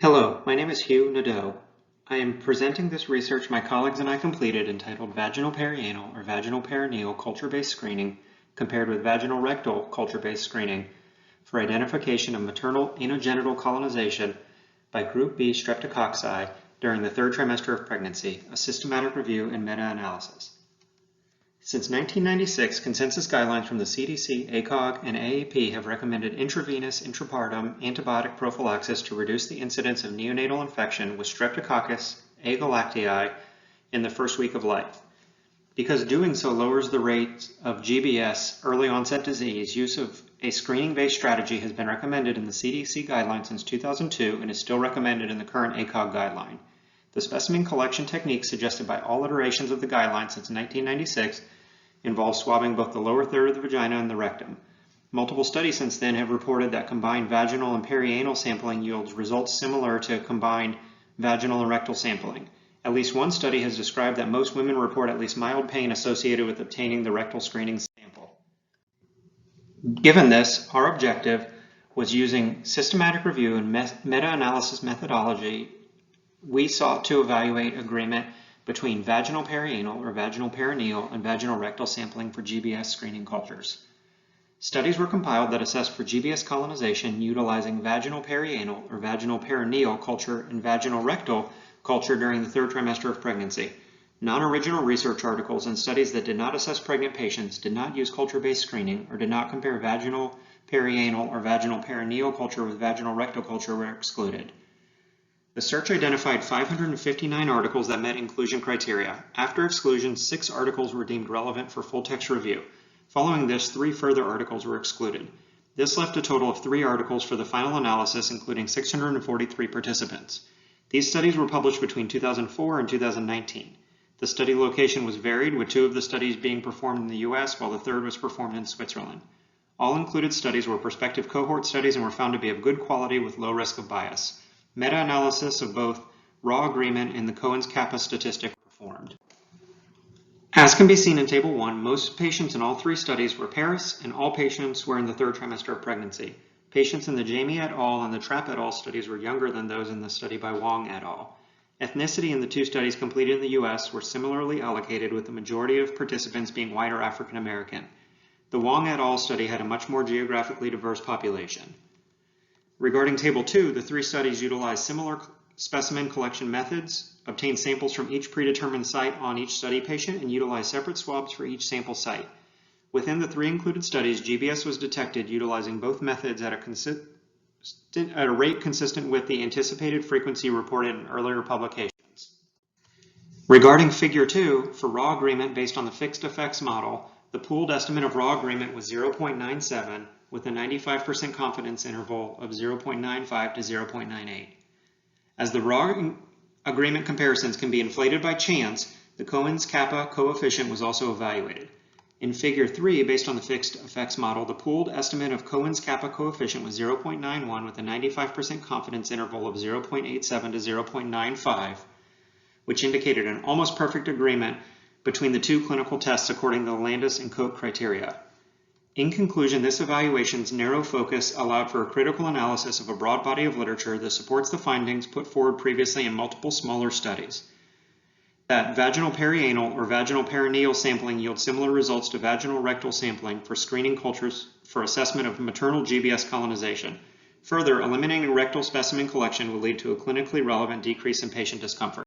Hello, my name is Hugh Nadeau. I am presenting this research my colleagues and I completed entitled Vaginal-Perianal or Vaginal-Perineal culture-based screening compared with vaginal-rectal culture-based screening for identification of maternal anogenital colonization by Group B Streptococci during the third trimester of pregnancy, a systematic review and meta-analysis. Since 1996, consensus guidelines from the CDC, ACOG, and AAP have recommended intravenous intrapartum antibiotic prophylaxis to reduce the incidence of neonatal infection with Streptococcus agalactiae in the first week of life. Because doing so lowers the rate of GBS, early onset disease, use of a screening-based strategy has been recommended in the CDC guidelines since 2002 and is still recommended in the current ACOG guideline. The specimen collection technique suggested by all iterations of the guidelines since 1996 involves swabbing both the lower third of the vagina and the rectum. Multiple studies since then have reported that combined vaginal and perianal sampling yields results similar to combined vaginal and rectal sampling. At least one study has described that most women report at least mild pain associated with obtaining the rectal screening sample. Given this, our objective was using systematic review and meta-analysis methodology. We sought to evaluate agreement between vaginal-perianal or vaginal-perineal and vaginal-rectal sampling for GBS screening cultures. Studies were compiled that assessed for GBS colonization utilizing vaginal-perianal or vaginal-perineal culture and vaginal-rectal culture during the third trimester of pregnancy. Non-original research articles and studies that did not assess pregnant patients, did not use culture-based screening, or did not compare vaginal-perianal or vaginal-perineal culture with vaginal-rectal culture were excluded. The search identified 559 articles that met inclusion criteria. After exclusion, 6 articles were deemed relevant for full-text review. Following this, 3 further articles were excluded. This left a total of 3 articles for the final analysis, including 643 participants. These studies were published between 2004 and 2019. The study location was varied, with 2 of the studies being performed in the US, while the 3rd was performed in Switzerland. All included studies were prospective cohort studies and were found to be of good quality with low risk of bias. Meta-analysis of both raw agreement and the Cohen's-Kappa statistic were performed. As can be seen in Table 1, most patients in all 3 studies were parous, and all patients were in the third trimester of pregnancy. Patients in the Jamie et al. And the Trapp et al. Studies were younger than those in the study by Wong et al. Ethnicity in the 2 studies completed in the US were similarly allocated, with the majority of participants being white or African American. The Wong et al. Study had a much more geographically diverse population. Regarding Table 2, the 3 studies utilized similar specimen collection methods, obtained samples from each predetermined site on each study patient, and utilized separate swabs for each sample site. Within the 3 included studies, GBS was detected utilizing both methods at a rate consistent with the anticipated frequency reported in earlier publications. Regarding Figure 2, for raw agreement based on the fixed effects model, the pooled estimate of raw agreement was 0.97, with a 95% confidence interval of 0.95 to 0.98. As the raw agreement comparisons can be inflated by chance, the Cohen's-Kappa coefficient was also evaluated. In Figure 3, based on the fixed effects model, the pooled estimate of Cohen's-Kappa coefficient was 0.91 with a 95% confidence interval of 0.87 to 0.95, which indicated an almost perfect agreement between the 2 clinical tests according to the Landis and Koch criteria. In conclusion, this evaluation's narrow focus allowed for a critical analysis of a broad body of literature that supports the findings put forward previously in multiple smaller studies. That vaginal-perianal or vaginal-perineal sampling yields similar results to vaginal-rectal sampling for screening cultures for assessment of maternal GBS colonization. Further, eliminating rectal specimen collection will lead to a clinically relevant decrease in patient discomfort.